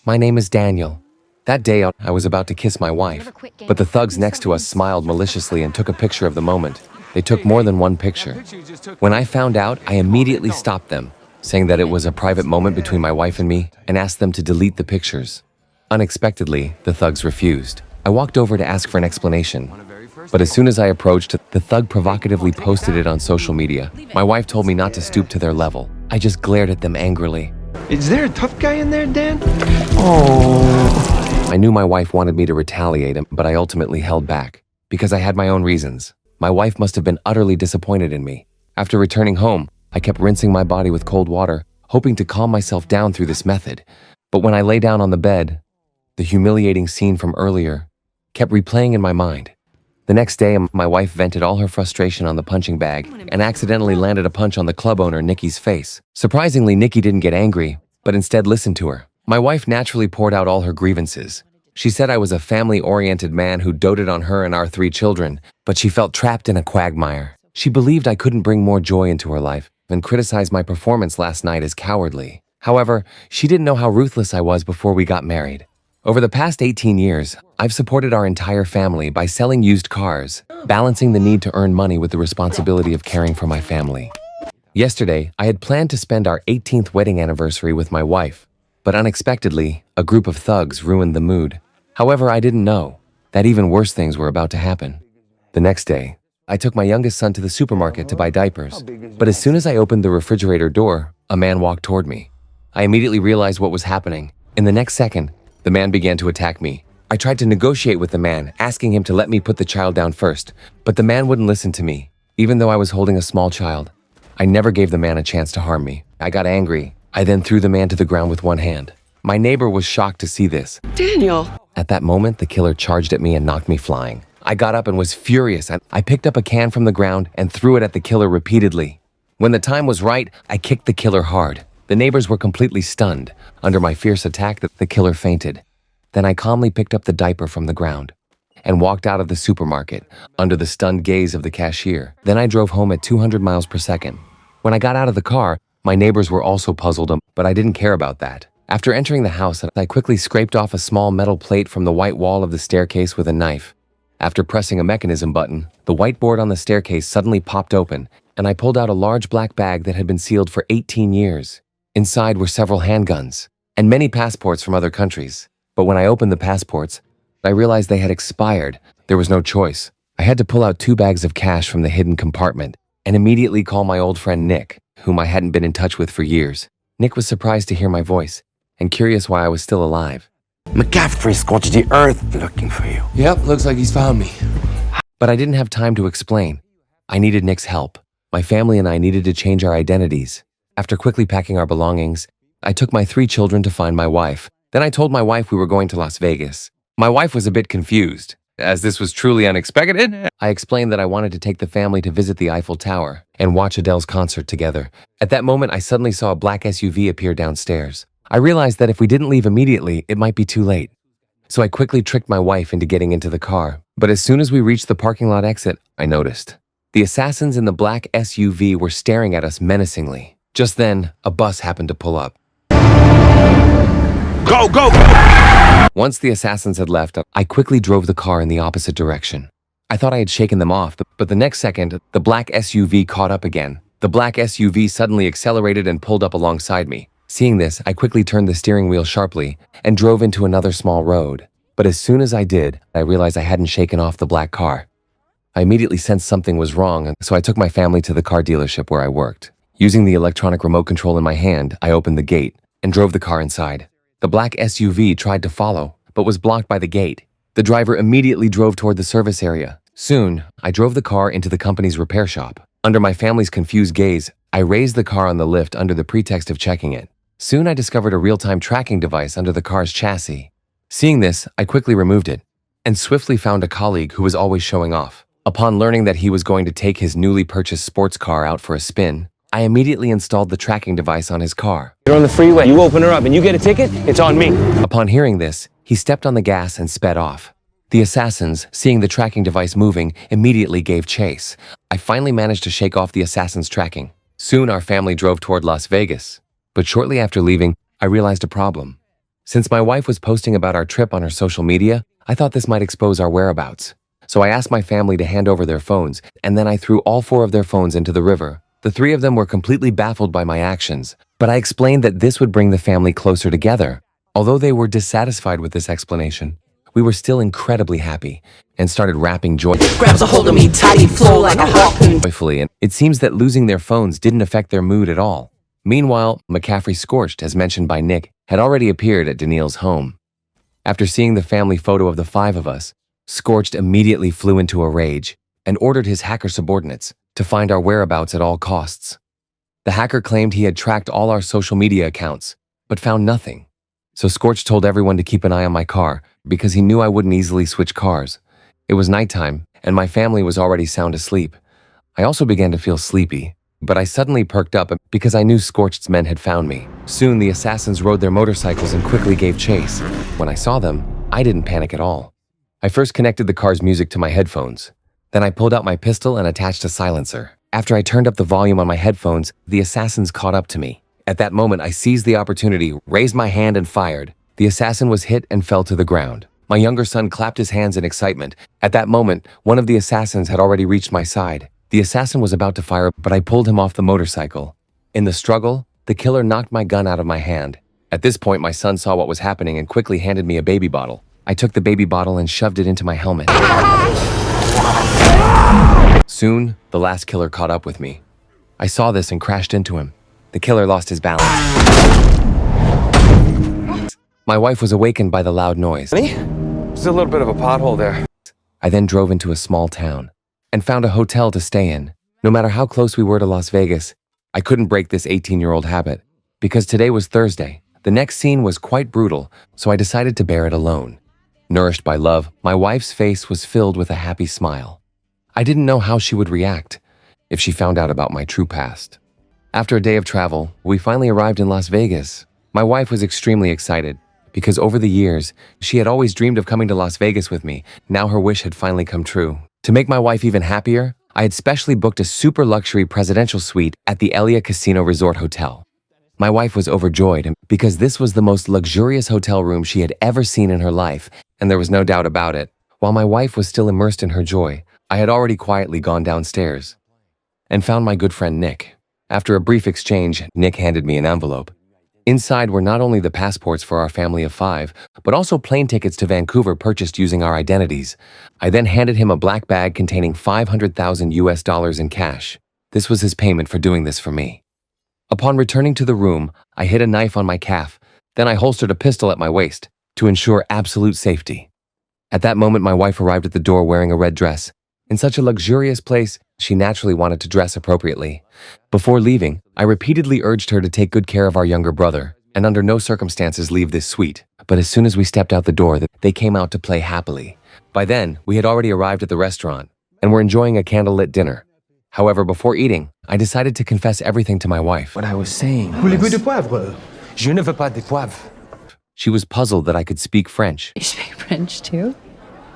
My name is Daniel. That day, I was about to kiss my wife, but the thugs next to us smiled maliciously and took a picture of the moment. They took more than one picture. When I found out, I immediately stopped them, saying that it was a private moment between my wife and me, and asked them to delete the pictures. Unexpectedly, the thugs refused. I walked over to ask for an explanation, but as soon as I approached, the thug provocatively posted it on social media. My wife told me not to stoop to their level. I just glared at them angrily. Is there a tough guy in there, Dan? I knew my wife wanted me to retaliate, but I ultimately held back, because I had my own reasons. My wife must have been utterly disappointed in me. After returning home, I kept rinsing my body with cold water, hoping to calm myself down through this method. But when I lay down on the bed, the humiliating scene from earlier kept replaying in my mind. The next day, my wife vented all her frustration on the punching bag and accidentally landed a punch on the club owner, Nikki's face. Surprisingly, Nikki didn't get angry, but instead listened to her. My wife naturally poured out all her grievances. She said I was a family-oriented man who doted on her and our 3 children, but she felt trapped in a quagmire. She believed I couldn't bring more joy into her life and criticized my performance last night as cowardly. However, she didn't know how ruthless I was before we got married. Over the past 18 years, I've supported our entire family by selling used cars, balancing the need to earn money with the responsibility of caring for my family. Yesterday, I had planned to spend our 18th wedding anniversary with my wife, but unexpectedly, a group of thugs ruined the mood. However, I didn't know that even worse things were about to happen. The next day, I took my youngest son to the supermarket to buy diapers, but as soon as I opened the refrigerator door, a man walked toward me. I immediately realized what was happening. In the next second, the man began to attack me. I tried to negotiate with the man, asking him to let me put the child down first, but the man wouldn't listen to me, even though I was holding a small child. I never gave the man a chance to harm me. I got angry. I then threw the man to the ground with one hand. My neighbor was shocked to see this. Daniel! At that moment, the killer charged at me and knocked me flying. I got up and was furious. I picked up a can from the ground and threw it at the killer repeatedly. When the time was right, I kicked the killer hard. The neighbors were completely stunned. Under my fierce attack, the killer fainted. Then I calmly picked up the diaper from the ground and walked out of the supermarket under the stunned gaze of the cashier. Then I drove home at 200 miles per second. When I got out of the car, my neighbors were also puzzled, but I didn't care about that. After entering the house, I quickly scraped off a small metal plate from the white wall of the staircase with a knife. After pressing a mechanism button, the whiteboard on the staircase suddenly popped open, and I pulled out a large black bag that had been sealed for 18 years. Inside were several handguns and many passports from other countries. But when I opened the passports, I realized they had expired. There was no choice. I had to pull out 2 bags of cash from the hidden compartment and immediately call my old friend Nick, whom I hadn't been in touch with for years. Nick was surprised to hear my voice and curious why I was still alive. McCaffrey scorched the earth looking for you. Yep, looks like he's found me. But I didn't have time to explain. I needed Nick's help. My family and I needed to change our identities. After quickly packing our belongings, I took my 3 children to find my wife. Then I told my wife we were going to Las Vegas. My wife was a bit confused, as this was truly unexpected. I explained that I wanted to take the family to visit the Eiffel Tower and watch Adele's concert together. At that moment, I suddenly saw a black SUV appear downstairs. I realized that if we didn't leave immediately, it might be too late. So I quickly tricked my wife into getting into the car. But as soon as we reached the parking lot exit, I noticed. The assassins in the black SUV were staring at us menacingly. Just then, a bus happened to pull up. Go, go, go! Once the assassins had left, I quickly drove the car in the opposite direction. I thought I had shaken them off, but the next second, the black SUV caught up again. The black SUV suddenly accelerated and pulled up alongside me. Seeing this, I quickly turned the steering wheel sharply and drove into another small road. But as soon as I did, I realized I hadn't shaken off the black car. I immediately sensed something was wrong, so I took my family to the car dealership where I worked. Using the electronic remote control in my hand, I opened the gate and drove the car inside. The black SUV tried to follow, but was blocked by the gate. The driver immediately drove toward the service area. Soon, I drove the car into the company's repair shop. Under my family's confused gaze, I raised the car on the lift under the pretext of checking it. Soon, I discovered a real-time tracking device under the car's chassis. Seeing this, I quickly removed it and swiftly found a colleague who was always showing off. Upon learning that he was going to take his newly purchased sports car out for a spin, I immediately installed the tracking device on his car. You're on the freeway. You open her up and you get a ticket, it's on me. Upon hearing this, he stepped on the gas and sped off. The assassins, seeing the tracking device moving, immediately gave chase. I finally managed to shake off the assassin's tracking. Soon our family drove toward Las Vegas. But shortly after leaving, I realized a problem. Since my wife was posting about our trip on her social media, I thought this might expose our whereabouts. So I asked my family to hand over their phones, and then I threw all 4 of their phones into the river. The 3 of them were completely baffled by my actions, but I explained that this would bring the family closer together. Although they were dissatisfied with this explanation, we were still incredibly happy and started rapping Grabs a hold of me tight, flow like a harpoon. joyfully, and it seems that losing their phones didn't affect their mood at all. Meanwhile, McCaffrey Scorched, as mentioned by Nick, had already appeared at Daniil's home. After seeing the family photo of the 5 of us, Scorched immediately flew into a rage and ordered his hacker subordinates to find our whereabouts at all costs. The hacker claimed he had tracked all our social media accounts, but found nothing. So Scorched told everyone to keep an eye on my car because he knew I wouldn't easily switch cars. It was nighttime, and my family was already sound asleep. I also began to feel sleepy, but I suddenly perked up because I knew Scorched's men had found me. Soon, the assassins rode their motorcycles and quickly gave chase. When I saw them, I didn't panic at all. I first connected the car's music to my headphones. Then I pulled out my pistol and attached a silencer. After I turned up the volume on my headphones, the assassins caught up to me. At that moment, I seized the opportunity, raised my hand and fired. The assassin was hit and fell to the ground. My younger son clapped his hands in excitement. At that moment, one of the assassins had already reached my side. The assassin was about to fire, but I pulled him off the motorcycle. In the struggle, the killer knocked my gun out of my hand. At this point, my son saw what was happening and quickly handed me a baby bottle. I took the baby bottle and shoved it into my helmet. Soon, the last killer caught up with me. I saw this and crashed into him. The killer lost his balance. My wife was awakened by the loud noise. There's a little bit of a pothole there. I then drove into a small town and found a hotel to stay in. No matter how close we were to Las Vegas, I couldn't break this 18-year-old habit. Because today was Thursday, the next scene was quite brutal, so I decided to bear it alone. Nourished by love, my wife's face was filled with a happy smile. I didn't know how she would react if she found out about my true past. After a day of travel, we finally arrived in Las Vegas. My wife was extremely excited because over the years, she had always dreamed of coming to Las Vegas with me. Now her wish had finally come true. To make my wife even happier, I had specially booked a super luxury presidential suite at the Elia Casino Resort Hotel. My wife was overjoyed because this was the most luxurious hotel room she had ever seen in her life, and there was no doubt about it. While my wife was still immersed in her joy, I had already quietly gone downstairs and found my good friend Nick. After a brief exchange, Nick handed me an envelope. Inside were not only the passports for our family of 5, but also plane tickets to Vancouver purchased using our identities. I then handed him a black bag containing $500,000 in cash. This was his payment for doing this for me. Upon returning to the room, I hid a knife on my calf. Then I holstered a pistol at my waist to ensure absolute safety. At that moment, my wife arrived at the door wearing a red dress. In such a luxurious place, she naturally wanted to dress appropriately. Before leaving, I repeatedly urged her to take good care of our younger brother and under no circumstances leave this suite. But as soon as we stepped out the door, they came out to play happily. By then, we had already arrived at the restaurant and were enjoying a candlelit dinner. However, before eating, I decided to confess everything to my wife. What I was saying. Voulez-vous de poivre? Je ne veux pas de poivre. She was puzzled that I could speak French. You speak French too?